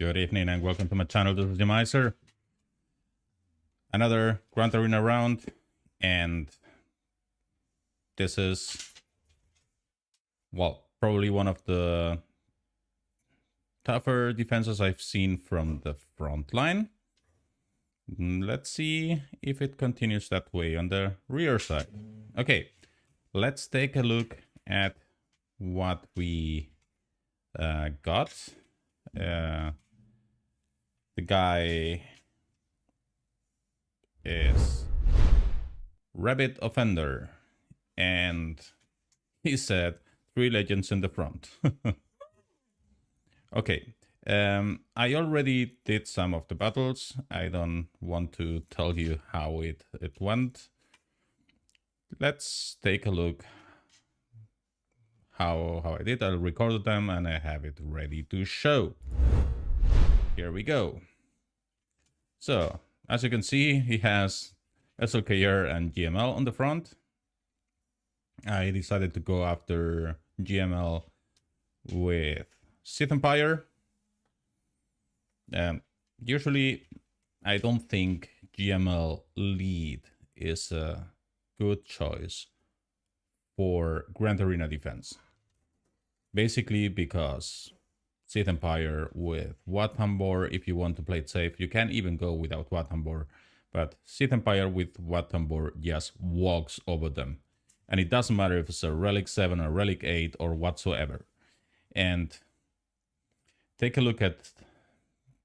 Good evening and welcome to my channel. This is GMiser. Another Grand Arena round, and this is, well, probably one of the tougher defenses I've seen from the front line. Let's see if it continues that way on the rear side. Okay, let's take a look at what we got. The guy is Rabbit Offender, and he said 3 legends in the front. Okay, I already did some of the battles. I don't want to tell you how it went. Let's take a look how I did. I recorded them and I have it ready to show. Here we go. So, as you can see, he has SWGOH and GML on the front. I decided to go after GML with Sith Empire. Usually, I don't think GML lead is a good choice for Grand Arena defense. Basically because Sith Empire with Wat Tambor, if you want to play it safe, you can even go without Wat Tambor, but Sith Empire with Wat Tambor just walks over them. And it doesn't matter if it's a Relic 7 or Relic 8 or whatsoever. And take a look at,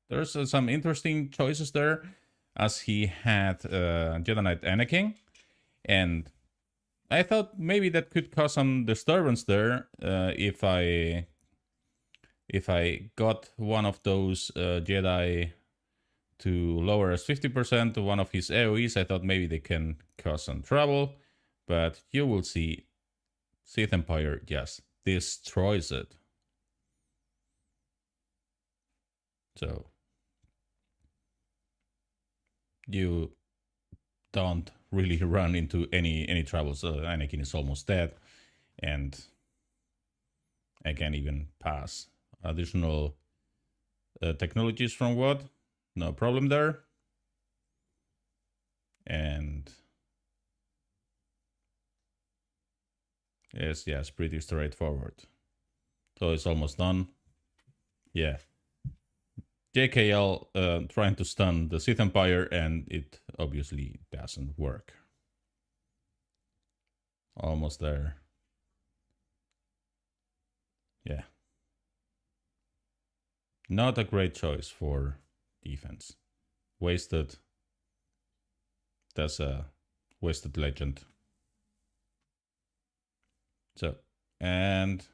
there's some interesting choices there, as he had Jedi Knight Anakin, and I thought maybe that could cause some disturbance there if I got one of those Jedi to lower as 50% to one of his AoEs. I thought maybe they can cause some trouble, but you will see Sith Empire just destroys it. So you don't really run into any troubles. Anakin is almost dead, and I can't even pass additional technologies from Wat. No problem there. And yes, pretty straightforward. So it's almost done. Yeah. JKL trying to stun the Sith Empire, and it obviously doesn't work. Almost there. Yeah. Not a great choice for defense. Wasted. That's a wasted legend. So, and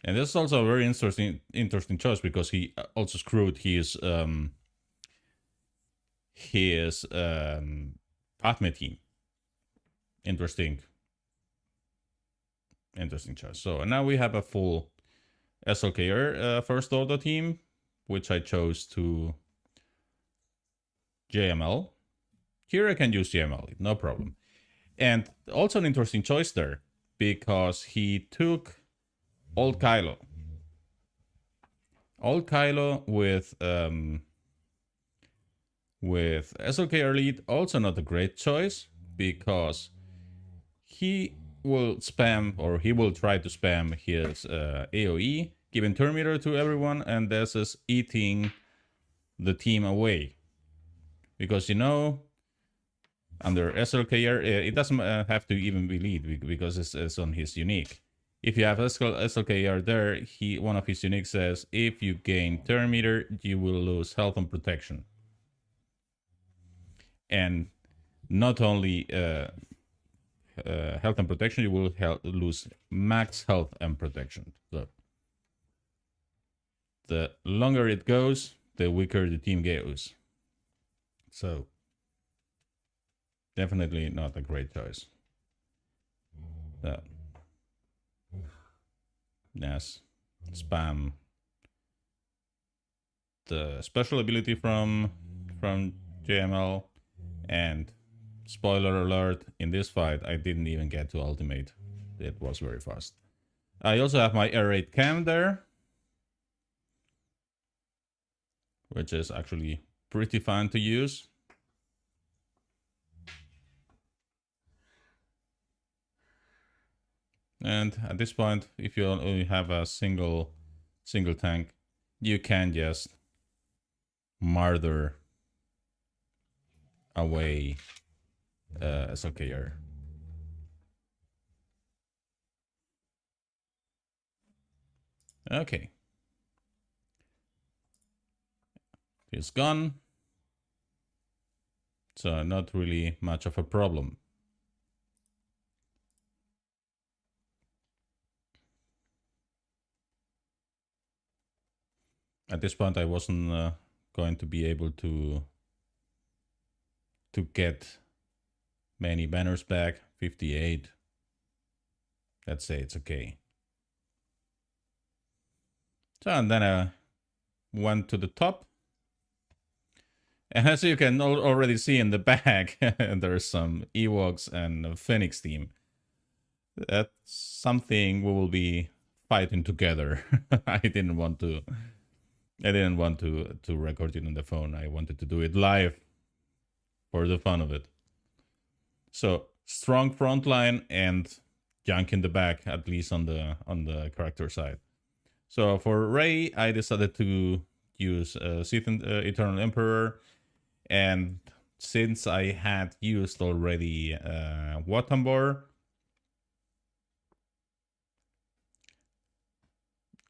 this is also a very interesting choice, because he also screwed his Padme team. Interesting choice. So now we have a full SWGOH First Order team, which I chose to JML. Here I can use JML, no problem. And also an interesting choice there, because he took Old Kylo. Old Kylo with SWGOH lead, also not a great choice, because he will spam, or he will try to spam his AoE, giving turn meter to everyone, and this is eating the team away. Because, you know, under SWGOH, it doesn't have to even be lead, because it's on his unique. If you have SWGOH there, one of his unique says, if you gain turn meter, you will lose health and protection. And not only health and protection, you will lose max health and protection. So the longer it goes, the weaker the team goes. So definitely not a great choice. Yes, spam the special ability from JML, and spoiler alert, in this fight I didn't even get to ultimate. It was very fast. I also have my R8 cam there, which is actually pretty fun to use. And at this point, if you only have a single tank, you can just murder away SLKR. Okay. He's gone. So not really much of a problem. At this point, I wasn't going to be able to get many banners back. 58. Let's say it's okay. So, and then I went to the top. And as you can already see in the back, there's some Ewoks and a Phoenix team. That's something we will be fighting together. I didn't want to record it on the phone. I wanted to do it live for the fun of it. So strong front line and junk in the back, at least on the character side. So for Rey, I decided to use Sith Eternal Emperor, and since I had used already Watambor,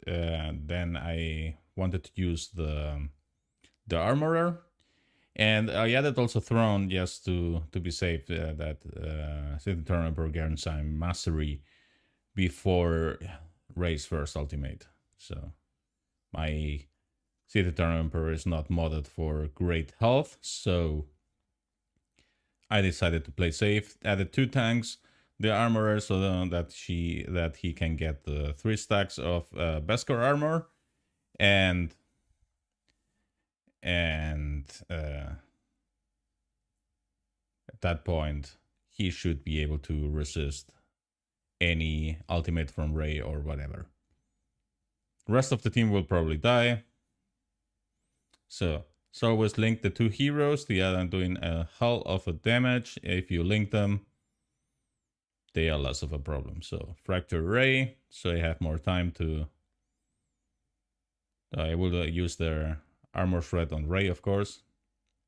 then I wanted to use the Armorer, and I added also Throne just to be safe, that Sith Eternal Emperor gains some mastery before Rey's first ultimate. So my Sith Eternal Emperor is not modded for great health, so I decided to play safe. Added 2 tanks, the Armorer, so that he can get the 3 stacks of Beskar armor, and at that point he should be able to resist any ultimate from Rey or whatever. The rest of the team will probably die. So always link the 2 heroes. They are doing a hell of a damage. If you link them, they are less of a problem. So Fracture Rey, so I have more time to... I will use their Armor Shred on Rey, of course.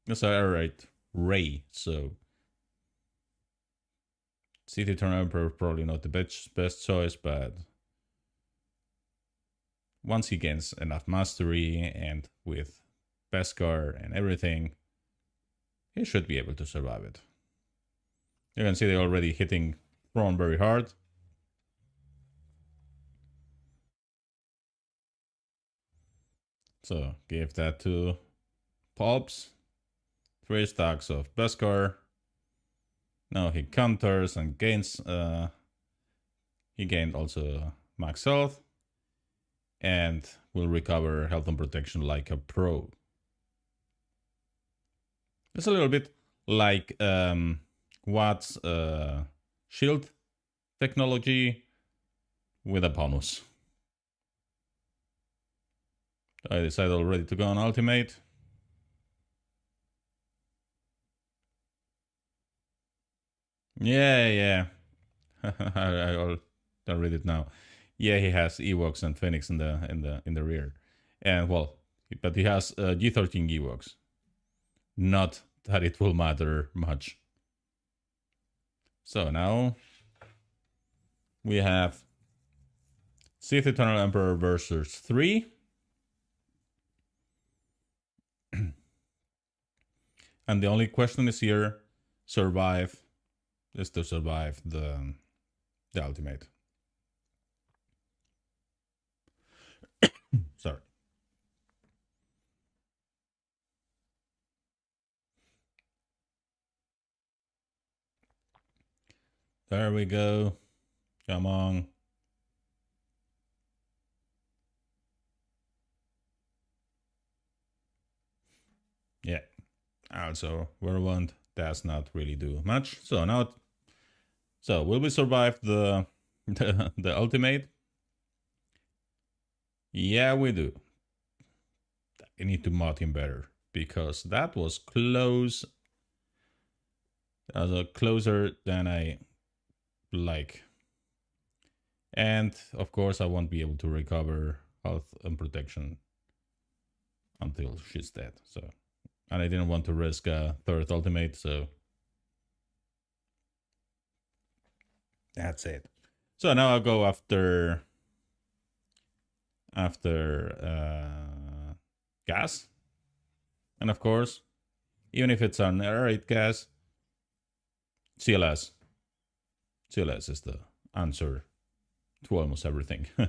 Yes, alright, Rey. So Sith Eternal Emperor probably not the best choice, but once he gains enough mastery and with Beskar and everything, he should be able to survive it. You can see they're already hitting Thrawn very hard. So give that to Pulps. 3 stacks of Beskar. Now he counters and gains... he gained also max health. And will recover health and protection like a pro. It's a little bit like Watt's shield technology with a bonus. I decided already to go on ultimate. Yeah. I'll read it now. Yeah, he has Ewoks and Phoenix in the rear, and well, but he has G13 Ewoks. Not that it will matter much. So now we have Sith Eternal Emperor versus 3. And the only question is here, is to survive the ultimate. Sorry. There we go. Come on. Yeah. Also, Whirlwind does not really do much. So now, will we survive the ultimate? Yeah, we do. I need to mod him better, because that was close. That was closer than I like. And of course I won't be able to recover health and protection until she's dead. So, and I didn't want to risk a third ultimate, so that's it. So now I'll go after gas. And of course, even if it's an aerate gas, CLS. CLS is the answer to almost everything. So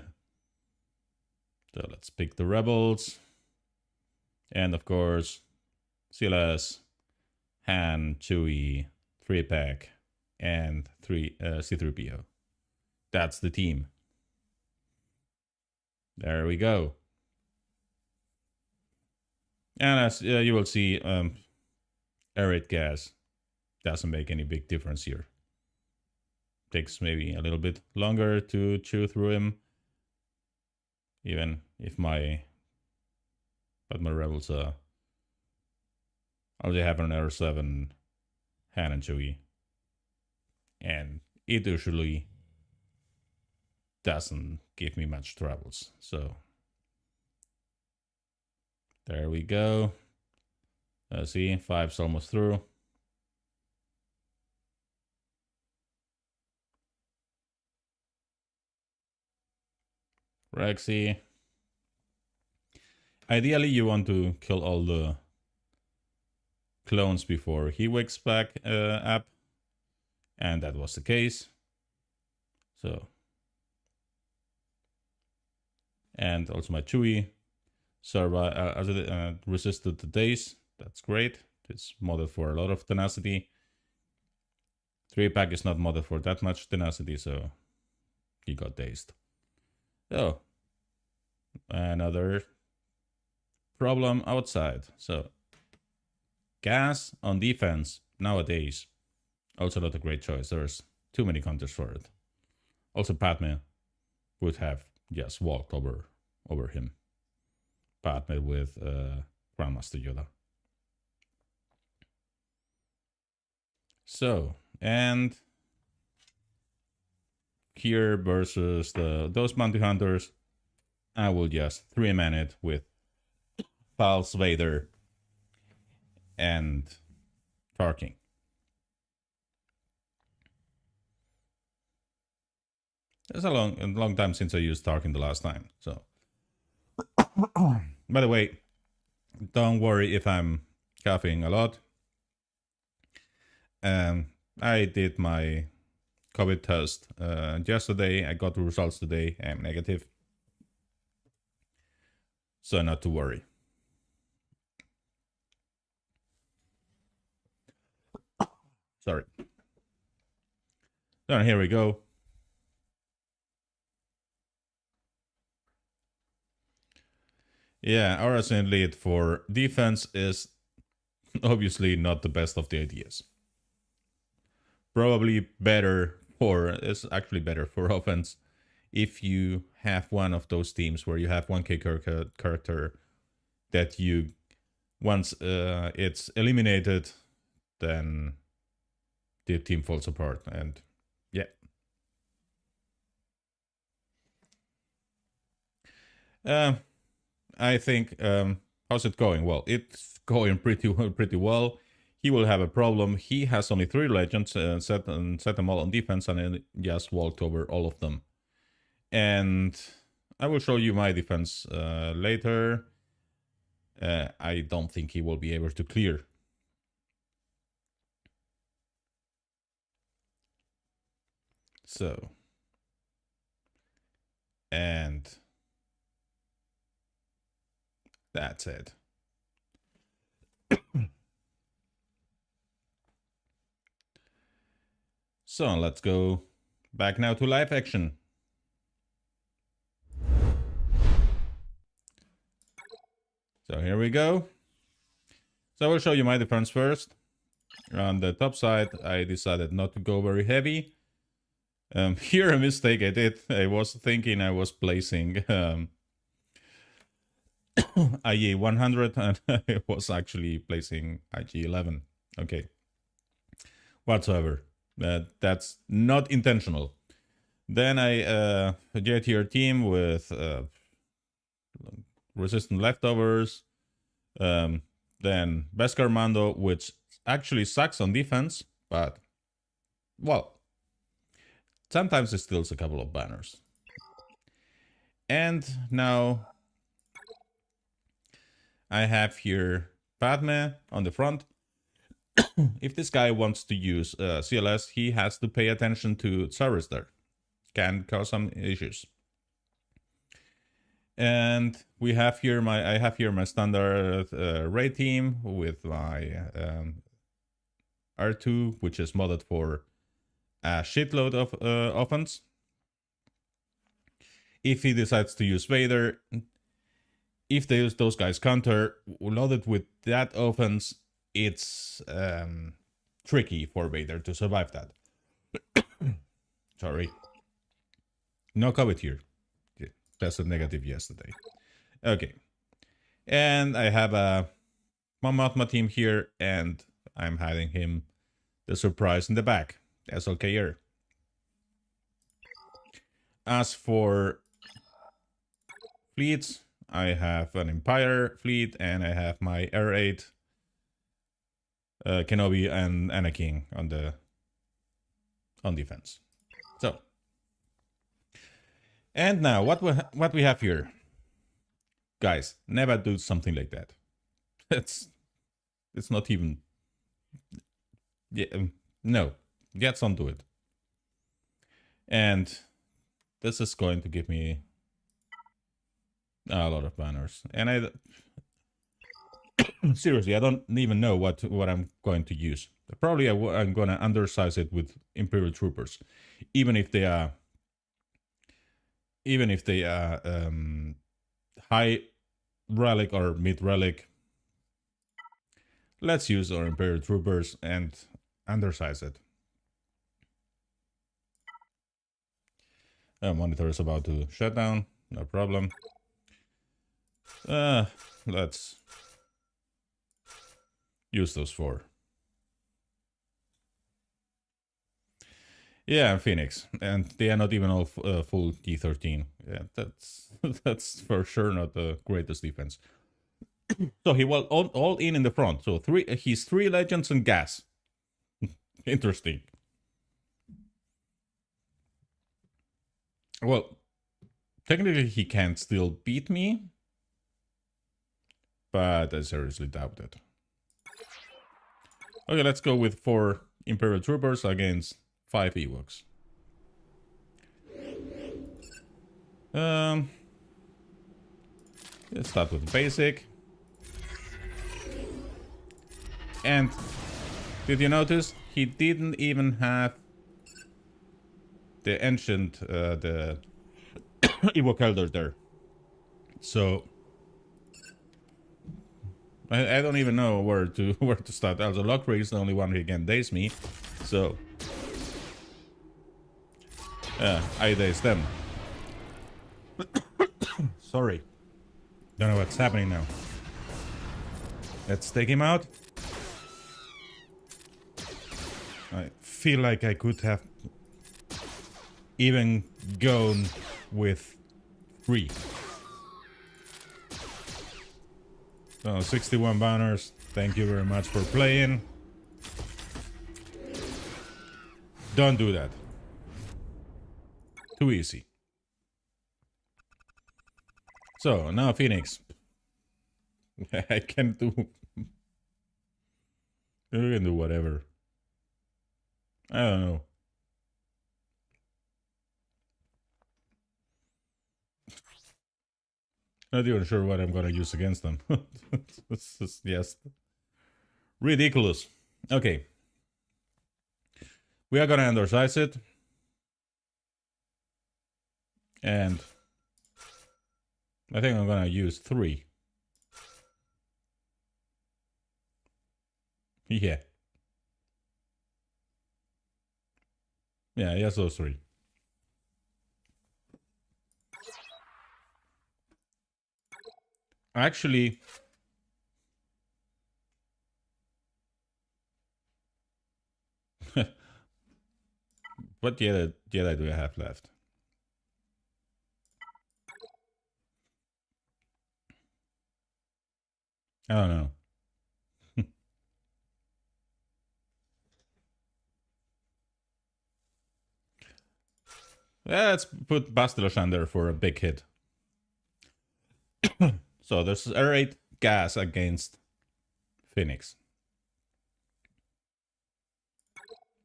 let's pick the rebels. And of course, CLS, Han, Chewie, 3-pack, and C3PO. That's the team. There we go. And as you will see, aerate gas doesn't make any big difference here. Takes maybe a little bit longer to chew through him, even if my rebels already have an R7 Han and Chewie, and it usually doesn't give me much troubles. So there we go. See, 5's almost through. Rexy. Ideally, you want to kill all the clones before he wakes back up, and that was the case. So, and also my Chewie resisted the daze. That's great. It's modded for a lot of tenacity. 3-pack is not modded for that much tenacity, so he got dazed. So, another problem outside. So, gas on defense nowadays, also not a great choice. There's too many counters for it. Also, Padme would have just walked over him. Padme with Grandmaster Yoda. So, and here versus those bounty hunters, I will just 3-man it with False Vader and Tarkin. It's a long time since I used Tarkin the last time. So, by the way, don't worry if I'm coughing a lot. I did my COVID test yesterday. I got the results today. I'm negative. So not to worry. Sorry. So here we go. Yeah, RSN lead for defense is obviously not the best of the ideas. Probably it's actually better for offense if you have one of those teams where you have 1k character that you, once it's eliminated, then the team falls apart. And yeah. I think, how's it going? Well, it's going pretty well. He will have a problem. He has only 3 legends, set them all on defense, and then just walked over all of them. And I will show you my defense later. I don't think he will be able to clear. So, and that's it. So let's go back now to live action. So here we go. So I will show you my defense first. On the top side, I decided not to go very heavy. Here a mistake I did. I was thinking I was placing IE 100, and I was actually placing IG 11. Okay. Whatsoever. That's not intentional. Then I get your team with resistant leftovers. Then Beskar Mando, which actually sucks on defense, but, well, sometimes it steals a couple of banners. And now I have here Padme on the front. If this guy wants to use CLS, he has to pay attention to Cyrus there. Can cause some issues. And I have here my standard raid team with my R2, which is modded for a shitload of offense. If he decides to use Vader, if they use those guys counter, loaded with that offense, it's tricky for Vader to survive that. Sorry. No COVID here. Tested negative yesterday. Okay. And I have a Mon Mothma team here, and I'm hiding him the surprise in the back. SLKR. As for fleets, I have an Empire fleet, and I have my R8 Kenobi and Anakin on defense. So, and now what we have here, guys. Never do something like that. It's not even. Yeah, no, get onto it. And this is going to give me a lot of banners, and I seriously, I don't even know what I'm going to use. Probably I'm gonna undersize it with Imperial Troopers, even if they are high relic or mid relic. Let's use our Imperial Troopers and undersize it. Monitor is about to shut down. No problem. Let's use those 4. Yeah, Phoenix, and they are not even all full D13. Yeah, that's for sure not the greatest defense. So he was all in the front. So he's 3 legends and gas. Interesting. Well, technically he can still beat me, but I seriously doubt it. Okay, let's go with 4 Imperial Troopers against 5 Ewoks. Let's start with basic. And did you notice he didn't even have the ancient the Ewok Elder there? So I don't even know where to start. Also, Lockrey is the only one who can daze me, so I daze them. Sorry, don't know what's happening now. Let's take him out. I feel like I could have even gone with 3. So 61 banners. Thank you very much for playing. Don't do that. Too easy. So now Phoenix. I can do. You can do whatever. I don't know. Not even sure what I'm gonna use against them. This is just ridiculous. Okay. We are gonna undersize it. And I think I'm gonna use 3. Yeah. Yeah, yes, those 3. Actually, what Jedi do I have left? I don't know. Let's put Bastiloshan there for a big hit. So there's R8 gas against Phoenix.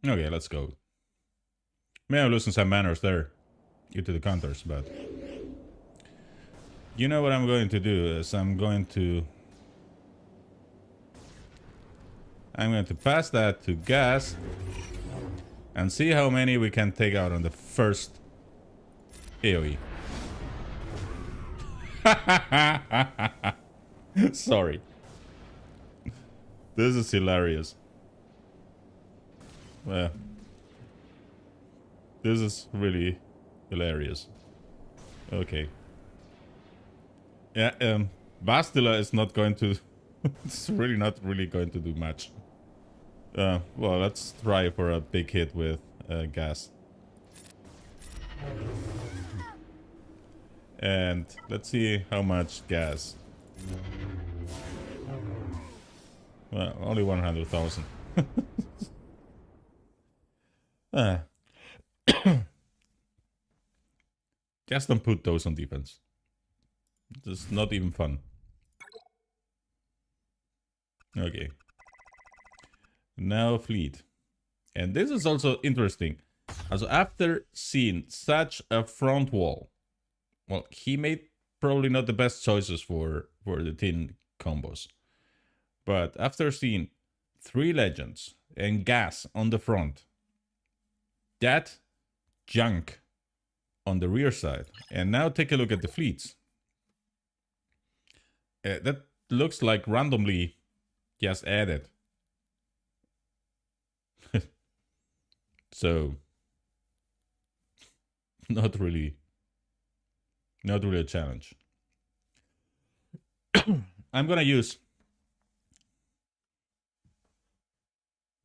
Okay, let's go. May have loosened some manners there due to the counters, but you know what I'm going to do is I'm going to pass that to gas and see how many we can take out on the first AoE. Sorry. This is hilarious. Well, this is really hilarious. Okay. Yeah, Bastila is not going to... it's really not really going to do much. Well, let's try for a big hit with gas. And let's see how much gas. Well, only 100,000. Just don't put those on defense. It's not even fun. Okay. Now fleet. And this is also interesting. Also, after seeing such a front wall, well, he made probably not the best choices for the tin combos. But after seeing 3 legends and gas on the front, that junk on the rear side, and now take a look at the fleets. That looks like randomly just added. So, not really a challenge. I'm gonna use...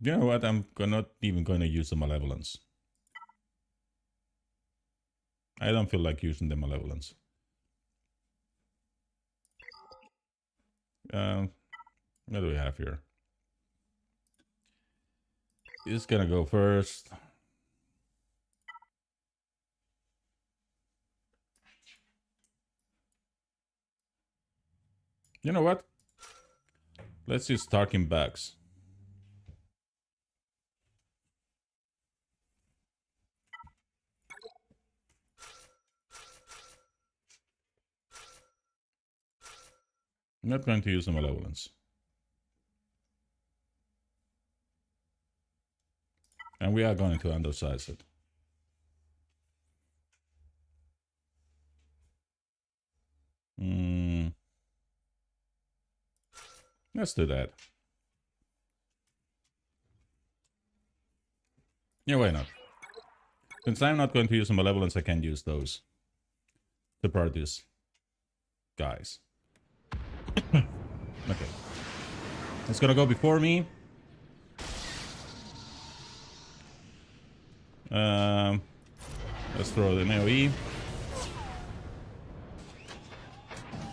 You know what? I'm not even gonna use the Malevolence. I don't feel like using the Malevolence. What do we have here? It's gonna go first. You know what? Let's use Tarkin bags. I'm not going to use the Malevolence. And we are going to undersize it. Let's do that. Yeah, why not? Since I'm not going to use the Malevolence, I can use those to produce guys. Okay. It's gonna go before me. Let's throw the AoE.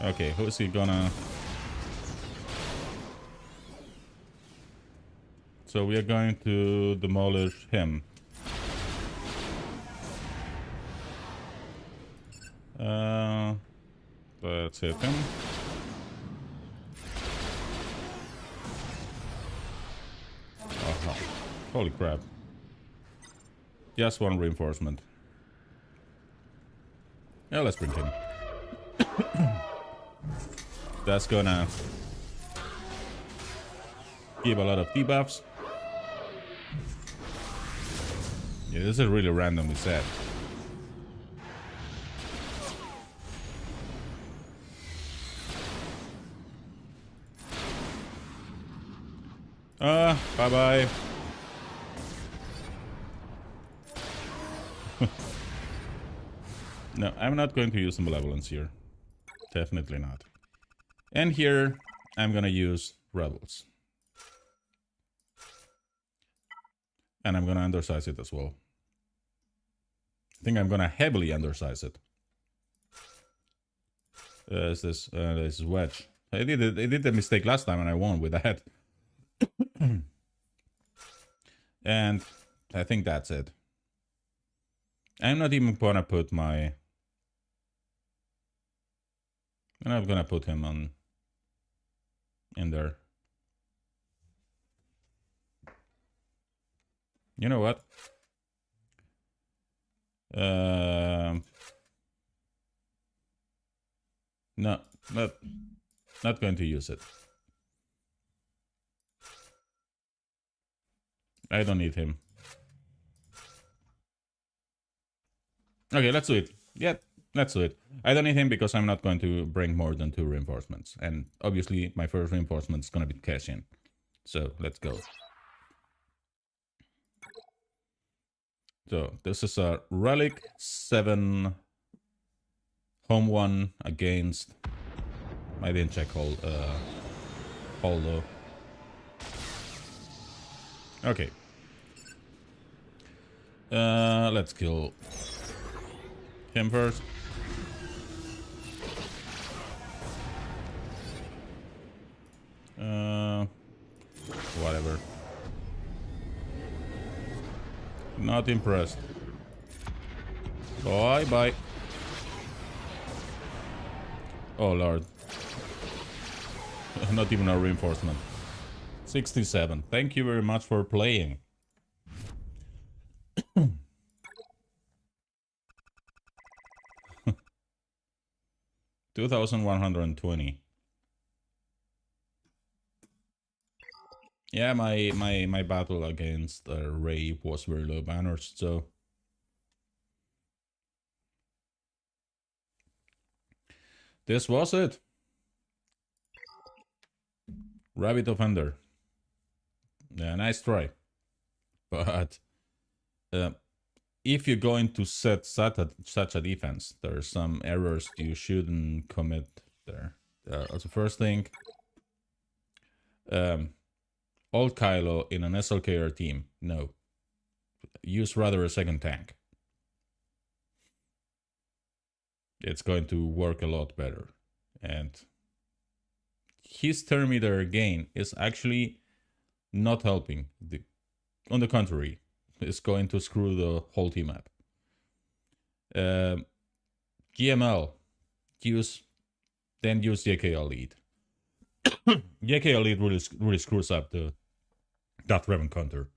Okay, who's he gonna... So we are going to demolish him. Let's hit him. Oh, holy crap. Just 1 reinforcement. Yeah, let's bring him. That's gonna give a lot of debuffs. Yeah, this is really randomly set. Bye-bye. No, I'm not going to use the Malevolence here. Definitely not. And here I'm gonna use rebels. And I'm gonna undersize it as well. I think I'm gonna heavily undersize it. This is wedge. I did the mistake last time and I won with that. And I think that's it. I'm not even gonna put my... I'm not gonna put him on in there. You know what? No, not going to use it. I don't need him. Okay, let's do it. Yeah, let's do it. I don't need him because I'm not going to bring more than 2 reinforcements. And obviously my first reinforcement is going to be Cassian. So let's go. So this is a Relic 7 home 1 against... I didn't check Hall though. Okay. Let's kill him first. Whatever. Not impressed. Bye bye. Oh lord. Not even a reinforcement. 67. Thank you very much for playing. 2,120. Yeah, my battle against Ray was very low banners, so this was it. Rabbit Offender. Yeah, nice try. But if you're going to set such a defense, there are some errors you shouldn't commit there. As the first thing, old Kylo in an SLKR team, no. Use rather a second tank. It's going to work a lot better. And his Thermider gain is actually not helping. On the contrary, it's going to screw the whole team up. GML, use JKL lead. JKL lead really screws up that Revan counter.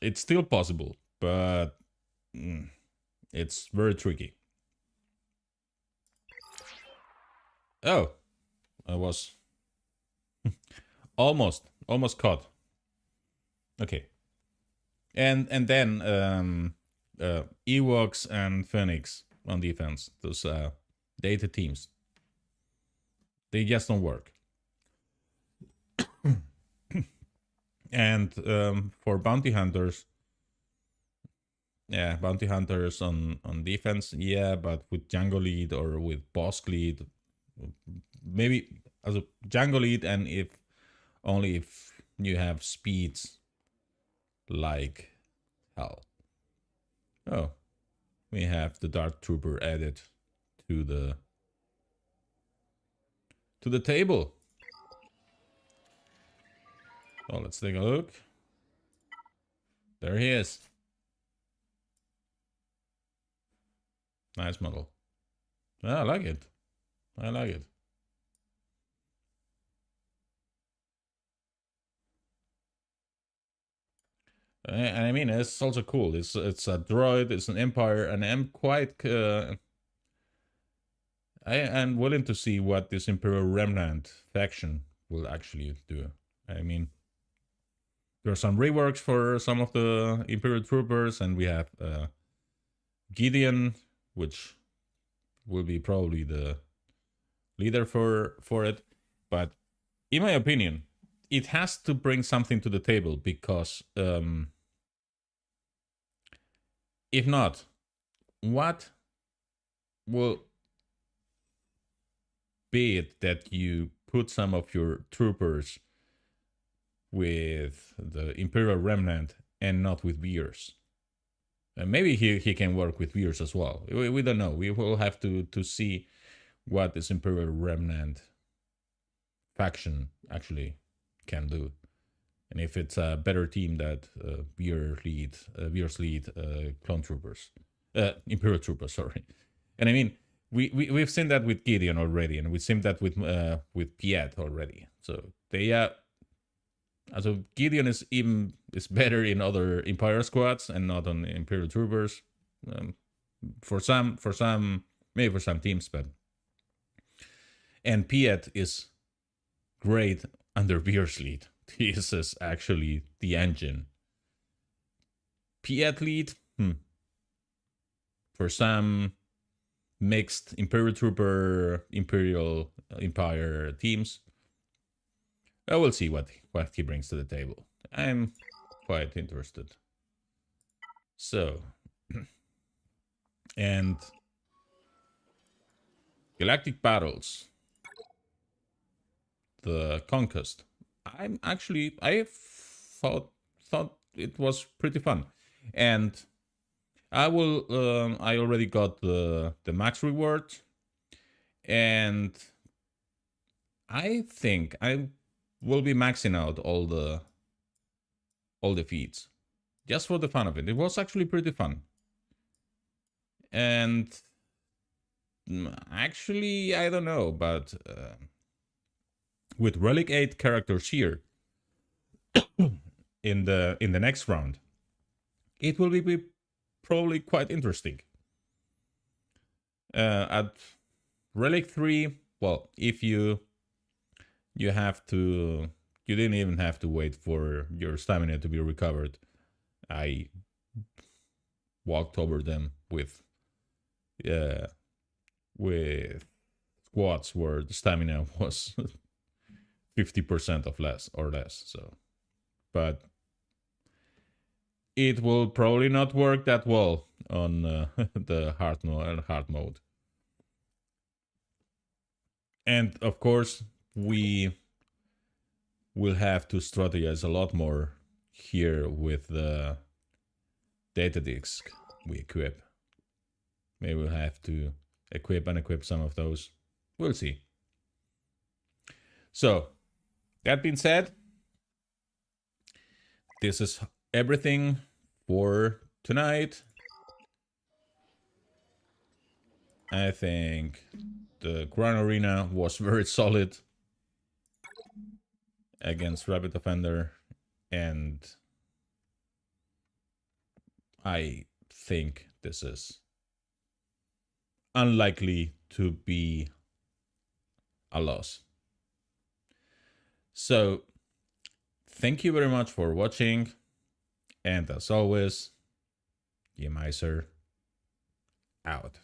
It's still possible, but it's very tricky. Oh, I was almost caught. Okay, and then Ewoks and Phoenix on defense. Those data teams, they just don't work. And for bounty hunters, yeah, bounty hunters on defense, yeah, but with Django lead or with Bosk lead, maybe as a Django lead, and only if you have speeds like hell. Oh, we have the Dark Trooper added to the table. Oh, let's take a look. There he is. Nice model. I like it. I like it. And I mean, it's also cool. It's a droid. It's an Empire, and I'm quite. I am willing to see what this Imperial Remnant faction will actually do. I mean, there are some reworks for some of the Imperial troopers, and we have Gideon, which will be probably the leader for it. But in my opinion, it has to bring something to the table, because if not, what will be it that you put some of your troopers with the Imperial Remnant and not with Beers. And maybe he can work with Beers as well. We don't know. We will have to see what this Imperial Remnant faction actually can do. And if it's a better team that Beers lead clone troopers, Imperial troopers, sorry. And I mean, we've seen that with Gideon already, and we've seen that with Piet already. So they so Gideon is better in other Empire squads and not on Imperial troopers. For some maybe for some teams, but and Piet is great under Beer's lead. This is actually the engine. Piet lead, for some mixed Imperial Trooper, Empire teams. I will see what he brings to the table. I'm quite interested. So, and Galactic Battles, the Conquest. I thought it was pretty fun, and I already got the max reward, and I think I will be maxing out all the feats just for the fun of it. It was actually pretty fun, and actually I don't know, but with Relic 8 characters here in the next round, it will be probably quite interesting. At Relic 3, well, if you didn't even have to wait for your stamina to be recovered. I walked over them with squads where the stamina was 50% of less. So, but it will probably not work that well on the hard mode. And of course, we will have to strategize a lot more here with the data disk we equip. Maybe we'll have to equip and equip some of those. We'll see. So, that being said, this is everything for tonight. I think the Grand Arena was very solid against Rapid Offender, and I think this is unlikely to be a loss. So, thank you very much for watching, and as always, GMiser out.